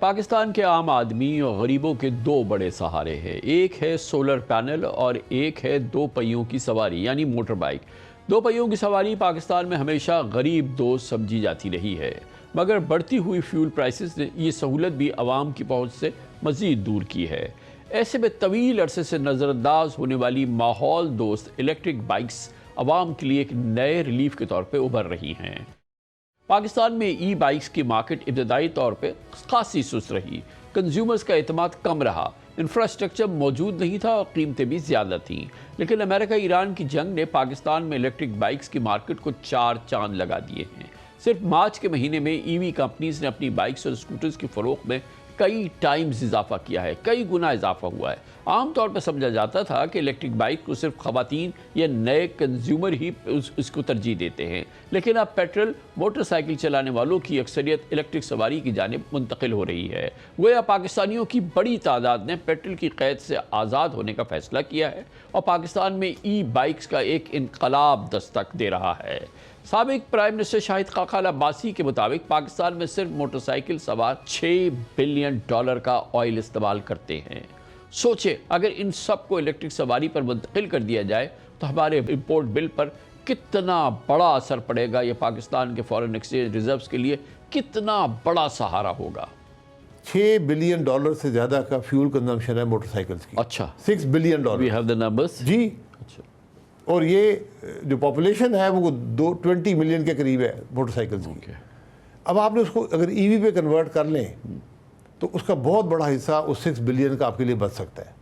पाकिस्तान के आम आदमी और गरीबों के दो बड़े सहारे हैं। एक है सोलर पैनल और एक है दो पहियों की सवारी यानी मोटर बाइक। दो पहियों की सवारी पाकिस्तान में हमेशा गरीब दोस्त समझी जाती रही है, मगर बढ़ती हुई फ्यूल प्राइसेस ने ये सहूलत भी आवाम की पहुंच से मज़ीद दूर की है। ऐसे में तवील अरसे से नज़रअंदाज होने वाली माहौल दोस्त इलेक्ट्रिक बाइक्स आवाम के लिए एक नए रिलीफ के तौर पर उभर रही हैं। पाकिस्तान में ई बाइक्स की मार्केट इब्तदाई तौर पे खासी सुस्त रही। कंज्यूमर्स का एतमाद कम रहा, इंफ्रास्ट्रक्चर मौजूद नहीं था और कीमतें भी ज़्यादा थीं। लेकिन अमेरिका ईरान की जंग ने पाकिस्तान में इलेक्ट्रिक बाइक्स की मार्केट को चार चांद लगा दिए हैं। सिर्फ मार्च के महीने में ईवी कंपनीज ने अपनी बाइक्स और स्कूटर्स की फ़रोख्त में कई टाइम्स इजाफा किया है, कई गुना इजाफा हुआ है। आमतौर पर समझा जाता था कि इलेक्ट्रिक बाइक को सिर्फ खवातीन या नए कंज्यूमर ही इसको तरजीह देते हैं, लेकिन अब पेट्रोल मोटरसाइकिल चलाने वालों की अक्सरियत इलेक्ट्रिक सवारी की जानिब मुंतकिल हो रही है। गोया पाकिस्तानियों की बड़ी तादाद ने पेट्रोल की कैद से आज़ाद होने का फैसला किया है और पाकिस्तान में ई बाइक्स का एक इनकलाब दस्तक दे रहा है। साबिक प्राइम मिनिस्टर शाहिद खाकान अब्बासी के मुताबिक पाकिस्तान में सिर्फ मोटरसाइकिल सवार $6 बिलियन का ऑयल इस्तेमाल करते हैं। सोचे अगर इन सब को इलेक्ट्रिक सवारी पर मुंतकिल कर दिया जाए तो हमारे इंपोर्ट बिल पर कितना बड़ा असर पड़ेगा। यह पाकिस्तान के फॉरेन एक्सचेंज रिजर्व्स के लिए कितना बड़ा सहारा होगा। $6 बिलियन से ज़्यादा का फ्यूल कंजम्पशन है मोटरसाइकिल्स की। अच्छा, $6 billion. We have the numbers जी। अच्छा, और ये जो पॉपुलेशन है वो 20 मिलियन के करीब है मोटरसाइकिल्स की। अब आपने उसको अगर ईवी पे कन्वर्ट कर लें तो उसका बहुत बड़ा हिस्सा उस 6 बिलियन का आपके लिए बच सकता है।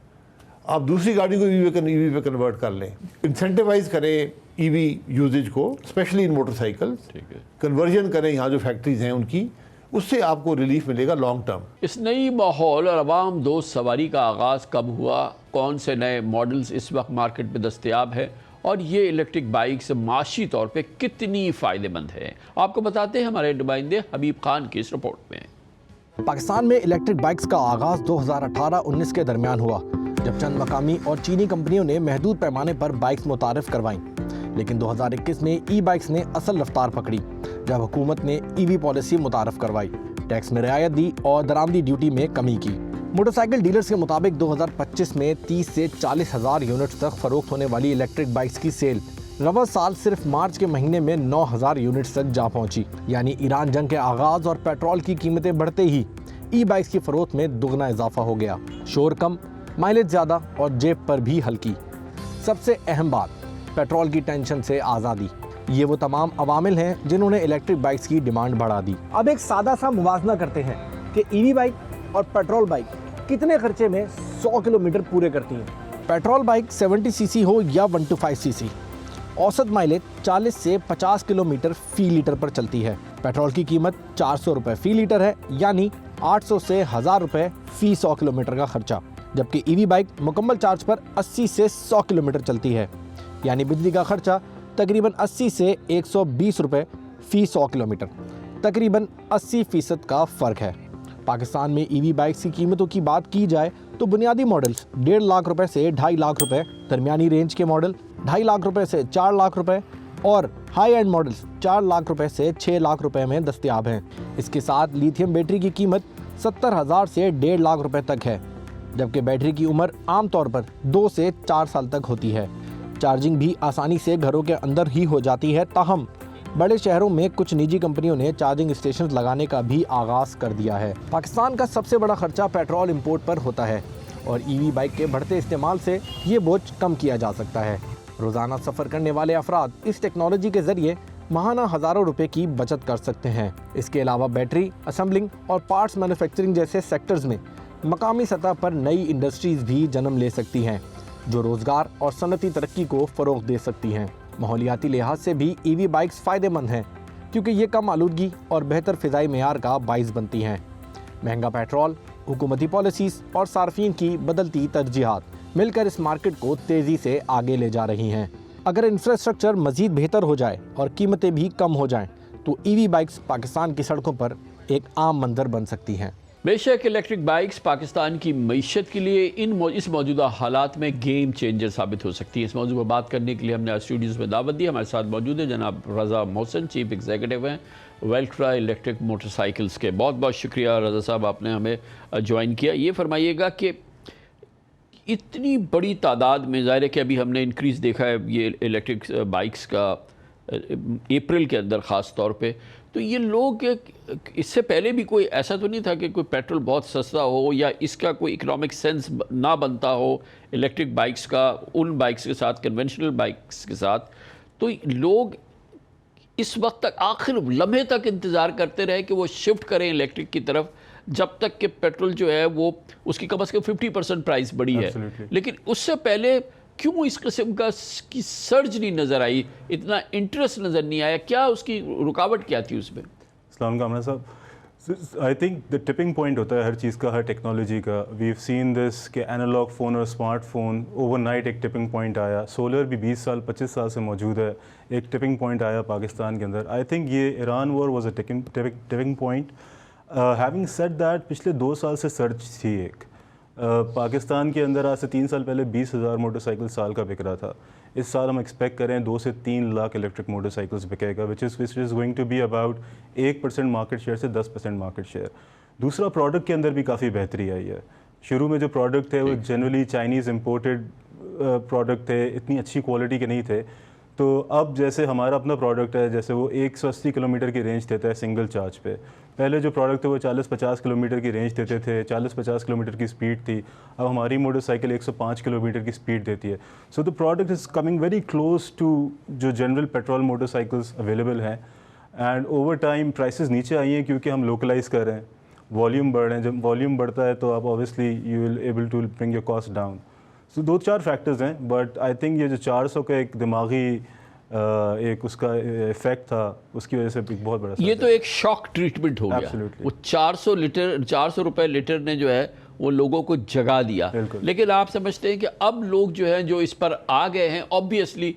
आप दूसरी गाड़ी को ईवी पे कन्वर्ट कर लें, इंसेंटिवाइज करें ईवी यूजेज को, स्पेशली इन मोटरसाइकिल्स, कन्वर्जन करें यहाँ जो फैक्ट्रीज हैं उनकी, उससे आपको रिलीफ मिलेगा लॉन्ग टर्म। इस नई माहौल और आवाम दोस्त सवारी का आगाज़ कब हुआ, कौन से नए मॉडल्स इस वक्त मार्केट में दस्तयाब है और ये इलेक्ट्रिक बाइक्स माशी तौर पे कितनी फ़ायदेमंद है, आपको बताते हैं हमारे नुमाइंदे हबीब खान की इस रिपोर्ट में। पाकिस्तान में इलेक्ट्रिक बाइक्स का आगाज़ 2018-19 के दरमियान हुआ, जब चंद मकामी और चीनी कंपनियों ने महदूद पैमाने पर बाइक्स मुतारिफ करवाईं। लेकिन 2021 में ई बाइक्स ने असल रफ्तार पकड़ी, जब हुकूमत ने ईवी पॉलिसी मुतारफ करवाई, टैक्स में रियायत दी और दरामदी ड्यूटी में कमी की। मोटरसाइकिल डीलर्स के मुताबिक 2025 में 30 से 40 हज़ार यूनिट्स तक फरोख्त होने वाली इलेक्ट्रिक बाइक्स की सेल रवा साल सिर्फ मार्च के महीने में 9,000 यूनिट्स तक जा पहुंची। यानी ईरान जंग के आगाज और पेट्रोल की कीमतें बढ़ते ही ई बाइक्स की फरोख्त में दुगना इजाफा हो गया। शोर कम, माइलेज ज़्यादा और जेब पर भी हल्की। सबसे अहम बात, पेट्रोल की टेंशन से आज़ादी। ये वो तमाम अवामिल हैं जिन्होंने इलेक्ट्रिक बाइक्स की डिमांड बढ़ा दी। अब एक सादा सा मुवाजना करते हैं कि ईवी बाइक और पेट्रोल बाइक कितने खर्चे में 100 किलोमीटर पूरे करती हैं। पेट्रोल बाइक 70 सीसी हो या 125 सीसी, औसत माइलेज 40 से 50 किलोमीटर फी लीटर पर चलती है। पेट्रोल की कीमत 400 रुपये फी लीटर है, यानी 800 से 1000 रुपये फी 100 किलोमीटर का खर्चा। जबकि ईवी बाइक मुकम्मल चार्ज पर 80 से 100 किलोमीटर चलती है, यानी बिजली का खर्चा तकरीबन 80 से 120 रुपये फी 100 किलोमीटर, तकरीबन 80% का फ़र्क है। पाकिस्तान में ईवी बाइक्स की कीमतों की बात की जाए तो बुनियादी मॉडल्स 1.5 लाख रुपए से 2.5 लाख रुपए, दरमियानी रेंज के मॉडल 2.5 लाख रुपए से 4 लाख रुपए और हाई एंड मॉडल्स 4 लाख रुपए से 6 लाख रुपए में दस्तयाब हैं। इसके साथ लिथियम बैटरी की कीमत 70,000 से 1.5 लाख रुपए तक है, जबकि बैटरी की उम्र आमतौर पर 2 से 4 साल तक होती है। चार्जिंग भी आसानी से घरों के अंदर ही हो जाती है। ताहम बड़े शहरों में कुछ निजी कंपनियों ने चार्जिंग स्टेशन लगाने का भी आगाज़ कर दिया है। पाकिस्तान का सबसे बड़ा खर्चा पेट्रोल इंपोर्ट पर होता है और ईवी बाइक के बढ़ते इस्तेमाल से ये बोझ कम किया जा सकता है। रोज़ाना सफ़र करने वाले अफराद इस टेक्नोलॉजी के ज़रिए माहाना हज़ारों रुपए की बचत कर सकते हैं। इसके अलावा बैटरी, असेंबलिंग और पार्ट्स मैन्युफैक्चरिंग जैसे सेक्टर्स में मकामी सतह पर नई इंडस्ट्रीज़ भी जन्म ले सकती हैं, जो रोज़गार और सनती तरक्की को फ़रोग़ दे सकती हैं। माहौलियाती लिहाज से भी ईवी बाइक्स फ़ायदेमंद हैं, क्योंकि ये कम आलूदगी और बेहतर फ़िज़ाई मेयार का बाइस बनती हैं। महंगा पेट्रोल, हुकूमती पॉलिसीज़ और सार्फिन की बदलती तरजीहात मिलकर इस मार्केट को तेज़ी से आगे ले जा रही हैं। अगर इंफ्रास्ट्रक्चर मज़ीद बेहतर हो जाए और कीमतें भी कम हो जाएं, तो ईवी बाइक्स पाकिस्तान की सड़कों पर एक आम मंजर बन सकती हैं। बेशक इलेक्ट्रिक बाइक्स पाकिस्तान की मईशत के लिए इस मौजूदा हालात में गेम चेंजर साबित हो सकती है। इस मौजू पर बात करने के लिए हमने आज स्टूडियोज़ में दावत दी। हमारे साथ मौजूद है जनाब रज़ा मोहसिन, चीफ एग्जीक्यूटिव हैं वेल्ट्रा इलेक्ट्रिक मोटरसाइकिल्स के। बहुत बहुत शुक्रिया रज़ा साहब, आपने हमें ज्वाइन किया। ये फरमाइएगा कि इतनी बड़ी तादाद में, ज़ाहिर है कि अभी हमने इंक्रीज़ देखा है ये इलेक्ट्रिक बाइक्स का अप्रैल के अंदर ख़ास तौर पे, तो ये लोग इससे पहले भी कोई ऐसा तो नहीं था कि कोई पेट्रोल बहुत सस्ता हो या इसका कोई इकोनॉमिक सेंस ना बनता हो इलेक्ट्रिक बाइक्स का उन बाइक्स के साथ, कन्वेंशनल बाइक्स के साथ, तो लोग इस वक्त तक आखिर लम्हे तक इंतज़ार करते रहे कि वो शिफ्ट करें इलेक्ट्रिक की तरफ, जब तक कि पेट्रोल जो है वो उसकी कम से कम 50% प्राइस बढ़ी है। लेकिन उससे पहले क्यों इस किस्म की सर्ज नहीं नज़र आई, इतना इंटरेस्ट नज़र नहीं आया? क्या उसकी रुकावट क्या थी उसमें? अस्सलाम वालेकुम साहब, I think the tipping point होता है हर चीज़ का, हर टेक्नोलॉजी का। वी हैव सीन दिस कि एनालॉग फ़ोन और स्मार्टफोन ओवरनाइट एक टिपिंग पॉइंट आया। सोलर भी 20 साल 25 साल से मौजूद है, एक टिपिंग पॉइंट आया पाकिस्तान के अंदर। आई थिंक ये Iran war was a tipping point. Having said that, पिछले 2 साल से सर्च थी एक पाकिस्तान के अंदर। आज से 3 साल पहले 20,000 मोटरसाइकिल साल का बिक रहा था। इस साल हम एक्सपेक्ट करें 2 से 3 लाख इलेक्ट्रिक मोटरसाइकिल्स बिकेगा, which is going to be about 1% market share से 10% मार्केट शेयर। दूसरा, प्रोडक्ट के अंदर भी काफ़ी बेहतरी आई है। शुरू में जो प्रोडक्ट थे वो जनरली चाइनीज़ इम्पोर्टेड प्रोडक्ट थे, इतनी अच्छी क्वालिटी के नहीं थे। तो अब जैसे हमारा अपना प्रोडक्ट है, जैसे वो 180 किलोमीटर की रेंज देता है सिंगल चार्ज पे। पहले जो प्रोडक्ट थे वो 40-50 किलोमीटर की रेंज देते थे, 40-50 किलोमीटर की स्पीड थी। अब हमारी मोटरसाइकिल 105 किलोमीटर की स्पीड देती है। So the product is coming very close to जो जनरल पेट्रोल मोटरसाइकिल्स अवेलेबल हैं। एंड ओवर टाइम प्राइसेस नीचे आई हैं क्योंकि हम लोकलाइज़ कर रहे हैं, वॉल्यूम बढ़ रहे हैं। जब वॉल्यूम बढ़ता है तो आप obviously you will able to bring your cost down. So 2-4 factors हैं, बट आई थिंक ये जो 400 का एक दिमागी एक उसका इफेक्ट था, उसकी वजह से एक बहुत बड़ा ये तो एक शॉक ट्रीटमेंट हो गया। Absolutely. वो 400 रुपए लीटर ने जो है वो लोगों को जगा दिया। लेकिन आप समझते हैं कि अब लोग जो हैं जो इस पर आ गए हैं, ऑब्वियसली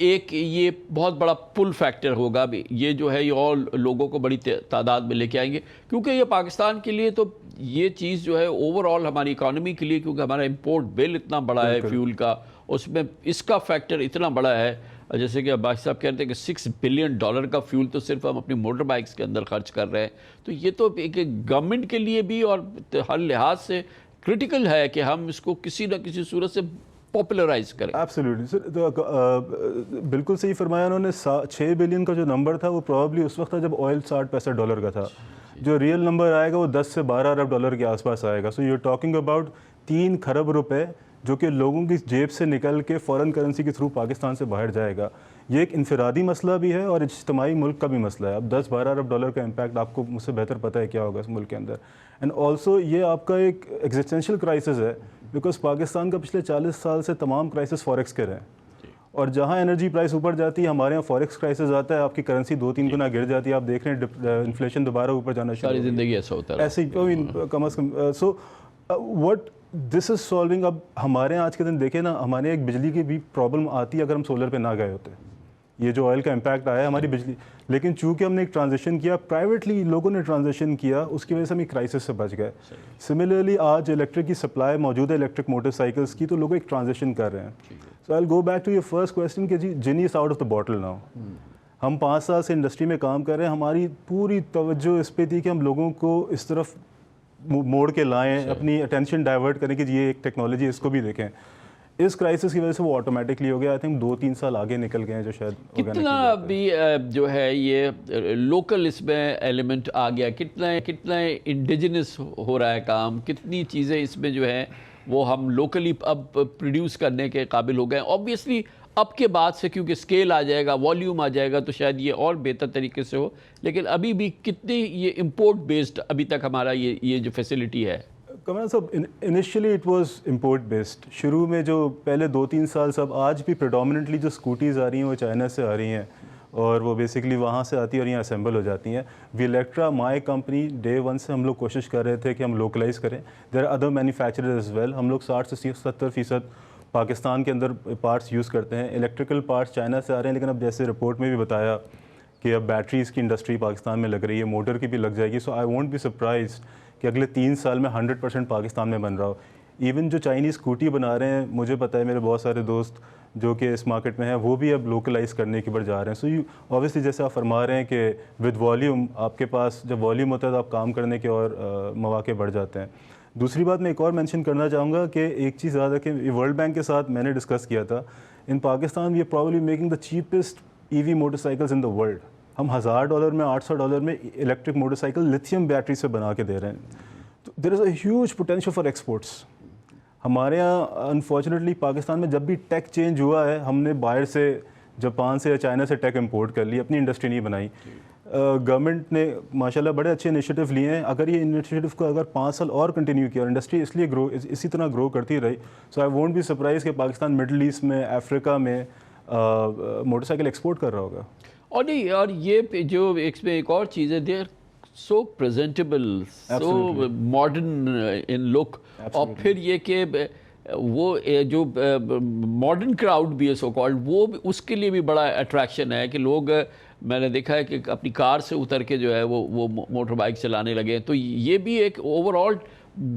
एक ये बहुत बड़ा पुल फैक्टर होगा भी, ये जो है ये और लोगों को बड़ी तादाद में लेके आएंगे, क्योंकि ये पाकिस्तान के लिए तो ये चीज़ जो है ओवरऑल हमारी इकॉनमी के लिए, क्योंकि हमारा इंपोर्ट बिल इतना बड़ा है फ्यूल का, उसमें इसका फैक्टर इतना बड़ा है। जैसे कि अब्बास साहब कहते हैं कि $6 बिलियन का फ्यूल तो सिर्फ हम अपनी मोटर बाइक्स के अंदर खर्च कर रहे हैं। तो ये तो एक गवर्नमेंट के लिए भी और हर लिहाज से क्रिटिकल है कि हम इसको किसी न किसी सूरत से पॉपुलराइज करें। एब्सोल्युटली सर, तो बिल्कुल सही फरमाया उन्होंने। 6 बिलियन का जो नंबर था वो प्रॉब्ली उस वक्त था जब ऑयल $60-65 का था। जो रियल नंबर आएगा वो 10 से 12 अरब डॉलर के आसपास आएगा। So you are talking about 3 खरब रुपए जो कि लोगों की जेब से निकल के फ़ॉरेन करेंसी के थ्रू पाकिस्तान से बाहर जाएगा। ये एक इनफरादी मसला भी है और इज्तिमाई मुल्क का भी मसला है। अब 10-12 अरब डॉलर का इम्पैक्ट आपको मुझसे बेहतर पता है क्या होगा इस मुल्क के अंदर। एंड ऑल्सो ये आपका एक एग्जिस्टेंशियल क्राइसिस है, बिकॉज पाकिस्तान का पिछले 40 साल से तमाम क्राइसिस फॉरेक्स के रहे हैं। और जहाँ एनर्जी प्राइस ऊपर जाती है, हमारे यहाँ फॉरेक्स क्राइसिस आता है, आपकी करेंसी 2-3 गुना गिर जाती है। आप देख रहे हैं इन्फ्लेशन दोबारा ऊपर जाना शुरू, सारी ज़िंदगी ऐसा होता है ऐसे ही कम अज़ कम। So what this is solving. अब हमारे यहाँ आज के दिन देखें ना, हमारे एक बिजली की भी प्रॉब्लम आती है अगर हम सोलर पे ना गए होते। ये जो ऑयल का इम्पैक्ट आया है हमारी बिजली, लेकिन चूंकि हमने एक ट्रांजिशन किया, प्राइवेटली लोगों ने ट्रांजिशन किया, उसकी वजह से हम एक क्राइसिस से बच गए। सिमिलरली आज इलेक्ट्रिक की सप्लाई मौजूद है इलेक्ट्रिक मोटरसाइकिल्स की, तो लोग एक ट्रांजिशन कर रहे हैं। So I will go back to your first question कि जी genie is out of the bottle now. हम 5 साल से इंडस्ट्री में काम कर रहे हैं, हमारी पूरी तवज्जो इस पर थी कि हम लोगों को इस तरफ मोड़ के लाएं, अपनी अटेंशन डाइवर्ट करें कि ये एक टेक्नोलॉजी, इसको भी देखें। इस क्राइसिस की वजह से वो ऑटोमेटिकली हो गया। आई थिंक 2-3 साल आगे निकल गए हैं जो शायद कितना भी जो है ये लोकल इसमें एलिमेंट आ गया, कितना इंडिजिनस हो रहा है काम, कितनी चीज़ें इसमें जो है वो हम लोकली अब प्रोड्यूस करने के काबिल हो गए। ऑब्वियसली अब के बाद से क्योंकि स्केल आ जाएगा, वॉल्यूम आ जाएगा, तो शायद ये और बेहतर तरीके से हो। लेकिन अभी भी कितनी ये इंपोर्ट बेस्ड अभी तक हमारा ये जो फैसिलिटी है। कमल साहब, initially it was import based. शुरू में जो पहले 2-3 साल, सब आज भी प्रेडोमिनेटली जो स्कूटीज़ आ रही हैं वो चाइना से आ रही हैं और वो बेसिकली वहाँ से आती है और यहाँ असेंबल हो जाती हैं। विलेक्ट्रा माई कंपनी डे 1 से हम लोग कोशिश कर रहे थे कि हम लोकलाइज़ करें। There are other manufacturers as well. हम लोग 60 से 70% पाकिस्तान के अंदर पार्ट्स यूज़ करते हैं। इलेक्ट्रिकल पार्ट्स चाइना से आ रहे हैं, लेकिन अब जैसे रिपोर्ट में भी बताया कि अब बैटरीज़ की इंडस्ट्री पाकिस्तान में लग रही है, मोटर की भी लग जाएगी। सो आई वोंट बी सरप्राइज्ड कि अगले 3 साल में 100% पाकिस्तान में बन रहा हो। इवन जो चाइनीज़ स्कूटी बना रहे हैं, मुझे पता है मेरे बहुत सारे दोस्त जो कि इस मार्केट में हैं वो भी अब लोकलाइज करने की बढ़ जा रहे हैं। सो यू ऑब्वियसली जैसे आप फरमा रहे हैं कि विद वॉल्यूम, आपके पास जब वॉल्यूम होता है तो आप काम करने के और मौके बढ़ जाते हैं। दूसरी बात मैं एक और मेंशन करना चाहूँगा कि एक चीज़ याद है कि वर्ल्ड बैंक के साथ मैंने डिस्कस किया था, in Pakistan we are probably making the cheapest EV motorcycles in the world. हम $1000 में, $800 में इलेक्ट्रिक मोटरसाइकिल लिथियम बैटरी से बना के दे रहे हैं। तो there is a huge potential for exports. हमारे यहाँ अनफॉर्चुनेटली पाकिस्तान में जब भी टेक चेंज हुआ है, हमने बाहर से, जापान से या चाइना से टेक इंपोर्ट कर ली, अपनी इंडस्ट्री नहीं बनाई। गवर्नमेंट ने माशाल्लाह बड़े अच्छे इनिशिएटिव लिए हैं। अगर ये इनिशिएटिव को अगर 5 साल और कंटिन्यू किया और इंडस्ट्री इसलिए इसी तरह ग्रो करती रही, सो आई वोंट बी सरप्राइज कि पाकिस्तान मिडल ईस्ट में, अफ्रीका में मोटरसाइकिल एक्सपोर्ट कर रहा होगा। और नहीं, और ये जो इसमें एक और चीज़ है, they are so presentable, so modern in look, और फिर ये कि वो जो मॉडर्न क्राउड भी है सो कॉल्ड, वो उसके लिए भी बड़ा अट्रैक्शन है कि लोग, मैंने देखा है कि अपनी कार से उतर के जो है वो मोटर बाइक चलाने लगे। तो ये भी एक ओवरऑल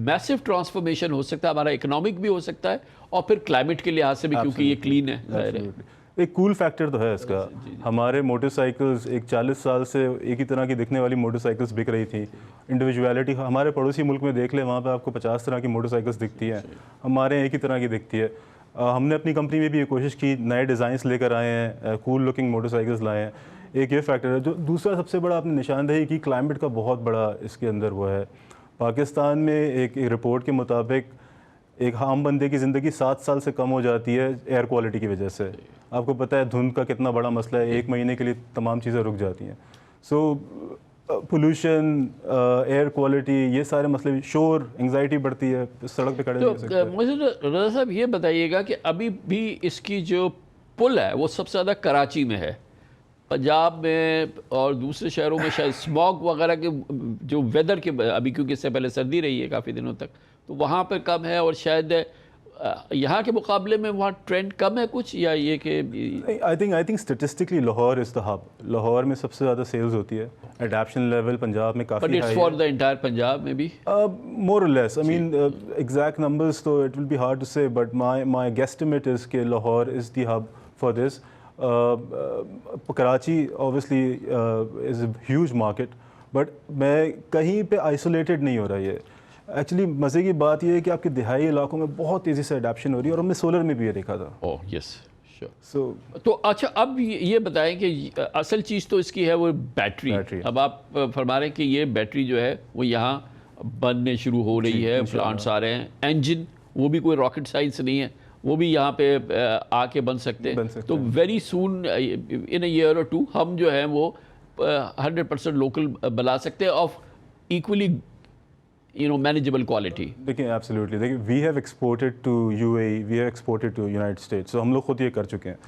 मैसिव ट्रांसफॉर्मेशन हो सकता है, हमारा इकोनॉमिक भी हो सकता है और फिर क्लाइमेट के लिहाज से भी, क्योंकि ये क्लीन है, जाहिर है। एक कूल फैक्टर तो है इसका। हमारे मोटरसाइकिल्स एक 40 साल से एक ही तरह की दिखने वाली मोटरसाइकिल्स बिक रही थी। इंडिविजुअलिटी हमारे पड़ोसी मुल्क में देख ले, वहाँ पे आपको 50 तरह की मोटरसाइकिल्स दिखती हैं, हमारे यहाँ एक ही तरह की दिखती है। हमने अपनी कंपनी में भी ये कोशिश की, नए डिज़ाइंस लेकर आए हैं, कूल लुकिंग मोटरसाइकिल्स लाए हैं। एक ये फैक्टर है। जो दूसरा सबसे बड़ा आपने निशानदेही की, क्लाइमेट का बहुत बड़ा इसके अंदर वो है। पाकिस्तान में एक रिपोर्ट के मुताबिक एक आम बंदे की ज़िंदगी 7 साल से कम हो जाती है एयर क्वालिटी की वजह से। आपको पता है धुंध का कितना बड़ा मसला है, 1 महीने के लिए तमाम चीज़ें रुक जाती हैं। सो पोल्यूशन, एयर क्वालिटी, ये सारे मसले, शोर, एंग्जाइटी बढ़ती है, सड़क पे खड़े नहीं हो सकते। तो मुझे रज़ा साहब ये बताइएगा कि अभी भी इसकी जो पुल है वो सबसे ज़्यादा कराची में है, पंजाब में और दूसरे शहरों में शायद स्मॉग वगैरह के जो वेदर के, अभी क्योंकि इससे पहले सर्दी रही है काफ़ी दिनों तक, तो वहाँ पर कम है, और शायद यहाँ के मुकाबले में वहाँ ट्रेंड कम है कुछ, या ये कि I think statistically Lahore is the hub. Lahore में सबसे ज़्यादा सेल्स होती है। एडेप्शन लेवल पंजाब में काफ़ी हाई है। फॉर द एंटायर पंजाब में भी मोर और less, I mean exact numbers तो it will be hard to say, but my guesstimate is कि Lahore is the hub for this. Karachi obviously is a huge market, but मैं कहीं पे isolated नहीं हो रहा है। एक्चुअली मज़े की बात यह है कि आपके दिहाई इलाकों में बहुत तेज़ी से अडेप्शन हो रही है, और हमने सोलर में भी ये देखा था। Oh yes sure. सो तो अच्छा, अब ये बताएं कि असल चीज़ तो इसकी है वो बैटरी। अब आप फरमा रहे हैं कि ये बैटरी जो है वो यहाँ बनने शुरू हो रही है, प्लांट्स आ रहे हैं, इंजन वो भी कोई रॉकेट साइंस नहीं है, वो भी यहाँ पे आके बन सकते हैं। तो very soon in a year और 2 हम जो है वो 100% लोकल बना सकते हैं ऑफ इक्वली मैनेजेबल क्वालिटी। देखिए एब्सोल्युटली, देखिए we have exported to UAE, we have exported to United States, तो हम लोग खुद ये कर चुके हैं।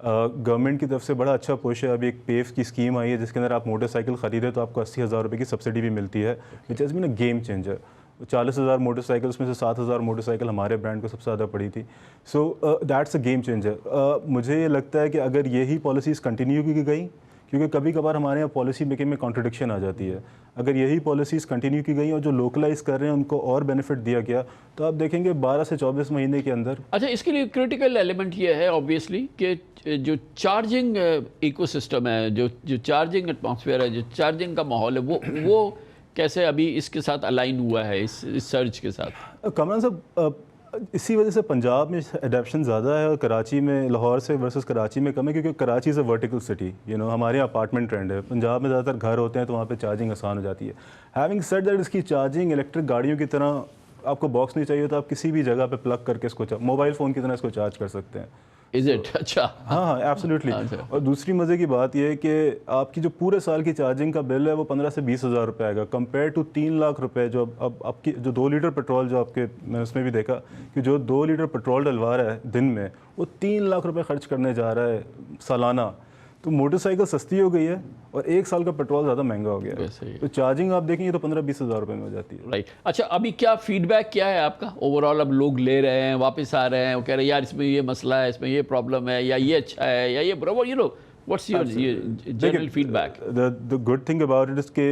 गवर्नमेंट की तरफ से बड़ा अच्छा पुश है। अभी एक पेफ की स्कीम आई है जिसके अंदर आप मोटरसाइकिल ख़रीदे तो आपको 80,000 रुपये की सब्सिडी भी मिलती है, which has been a game changer. 40,000 motorcycles में से 7,000 मोटरसाइकिल हमारे ब्रांड को सबसे ज़्यादा पड़ी थी। So that's a game changer. मुझे ये लगता है कि अगर यही पॉलिसीज़ कंटिन्यू की गई, क्योंकि कभी कभार हमारे यहाँ पॉलिसी मेकिंग में कॉन्ट्रडिक्शन आ जाती है, अगर यही पॉलिसीज़ कंटिन्यू की गई और जो लोकलाइज कर रहे हैं उनको और बेनिफिट दिया गया, तो आप देखेंगे 12 से 24 महीने के अंदर। अच्छा, इसके लिए क्रिटिकल एलिमेंट ये है ऑब्वियसली कि जो चार्जिंग इकोसिस्टम है, जो चार्जिंग एटमॉस्फेयर है, जो चार्जिंग का माहौल है, वो कैसे अभी इसके साथ अलाइन हुआ है, इस सर्च के साथ? कमरान साहब, इसी वजह से पंजाब में एडेप्शन ज़्यादा है और कराची में, लाहौर से वर्सेस कराची में कम है, क्योंकि Karachi is a vertical city, हमारे यहाँ अपार्टमेंट ट्रेंड है। पंजाब में ज़्यादातर घर होते हैं तो वहाँ पे चार्जिंग आसान हो जाती है। हैविंग सेड दैट, इसकी चार्जिंग इलेक्ट्रिक गाड़ियों की तरह आपको बॉक्स नहीं चाहिए, तो आप किसी भी जगह पे प्लग करके इसको मोबाइल फ़ोन की तरह इसको चार्ज कर सकते हैं। Is it? अच्छा, हाँ एब्सोल्युटली। और दूसरी मज़े की बात यह है कि आपकी जो पूरे साल की चार्जिंग का बिल है वो 15 से 20 हज़ार रुपये आएगा, कंपेयर टू 3 लाख रुपए जो अब आपकी जो 2 लीटर पेट्रोल जो आपके, मैंने उसमें भी देखा कि जो 2 लीटर पेट्रोल डलवा रहा है दिन में वो 3 लाख रुपए खर्च करने जा रहा है सालाना। तो मोटरसाइकिल सस्ती हो गई है और 1 साल का पेट्रोल ज़्यादा महंगा हो गया है, तो चार्जिंग आप देखेंगे तो 15-20 हज़ार रुपये में हो जाती है। राइट। अच्छा, अभी क्या फीडबैक क्या है आपका ओवरऑल? अब लोग ले रहे हैं, वापस आ रहे हैं, वो कह रहे हैं यार इसमें ये मसला है, इसमें ये प्रॉब्लम है, या ये अच्छा है, या ये what's your general feedback? The good thing about it is कि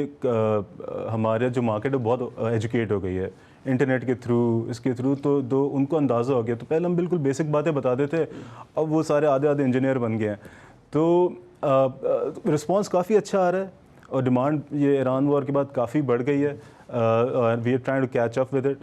हमारे जो मार्केट है बहुत एजुकेट हो गई है इंटरनेट के थ्रू, इसके थ्रू, तो उनको अंदाज़ा हो गया। तो पहले हम बिल्कुल बेसिक बातें बताते थे, अब वो सारे आधे इंजीनियर बन गए हैं। तो रिस्पांस काफ़ी अच्छा आ रहा है और डिमांड ये ईरान वॉर के बाद काफ़ी बढ़ गई है। We are trying to catch up with it,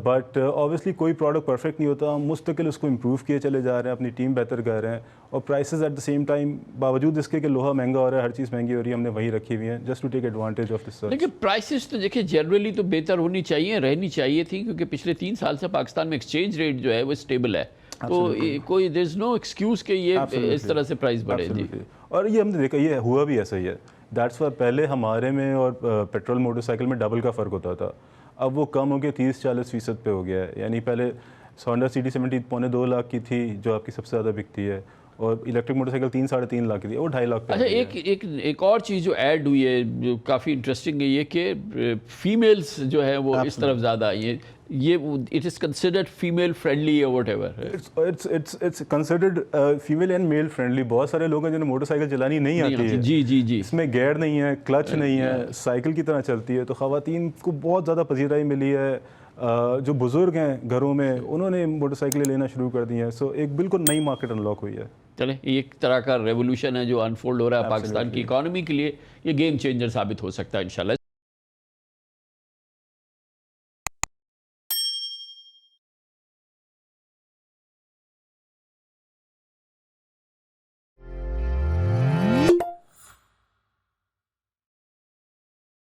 but obviously कोई प्रोडक्ट परफेक्ट नहीं होता। हम मुस्तकिल उसको इम्प्रूव किए चले जा रहे हैं, अपनी टीम बेहतर कर रहे हैं, और prices at the same time, बावजूद इसके कि लोहा महंगा हो रहा है, हर चीज़ महंगी हो रही है, हमने वही रखी हुई है just to take advantage of this. लेकिन प्राइसेस तो देखिए जनरली तो बेहतर होनी चाहिए, रहनी चाहिए थी, क्योंकि पिछले 3 साल से पाकिस्तान में एक्सचेंज रेट जो है वो स्टेबल है। तो कोई देयर इज नो एक्सक्यूज़ कि ये इस तरह से प्राइस बढ़े। जी, और ये हमने देखा, ये हुआ भी ऐसा ही है। दैट्स वाई पहले हमारे में और पेट्रोल मोटरसाइकिल में डबल का फ़र्क होता था, अब वो कम हो गया 30-40% पे हो गया है। यानी पहले होंडा CD70 पौने 2 लाख की थी जो आपकी सबसे ज़्यादा बिकती है, और इलेक्ट्रिक मोटरसाइकिल 3-3.5 लाख की थी, वो 2.5 लाख पे। अच्छा, एक और चीज़ जो ऐड हुई है जो काफ़ी इंटरेस्टिंग है, ये कि फीमेल्स जो है वो इस तरफ ज़्यादा आई है। ये it is considered female friendly और whatever. It's considered female and male friendly. बहुत सारे लोग हैं जिन्हें मोटरसाइकिल चलानी नहीं आती है। जी। इसमें गियर नहीं है, क्लच नहीं है, साइकिल की तरह चलती है। तो ख़वातीन को बहुत ज़्यादा पजीराई मिली है। जो बुज़ुर्ग हैं घरों में, उन्होंने मोटरसाइकिलें लेना शुरू कर दी हैं। सो एक बिल्कुल नई मार्केट अनलॉक हुई है। चले, एक तरह का रेवोल्यूशन है जो अनफोल्ड हो रहा है पाकिस्तान की इकॉनमी के लिए। ये गेम चेंजर साबित हो सकता है इंशाल्लाह।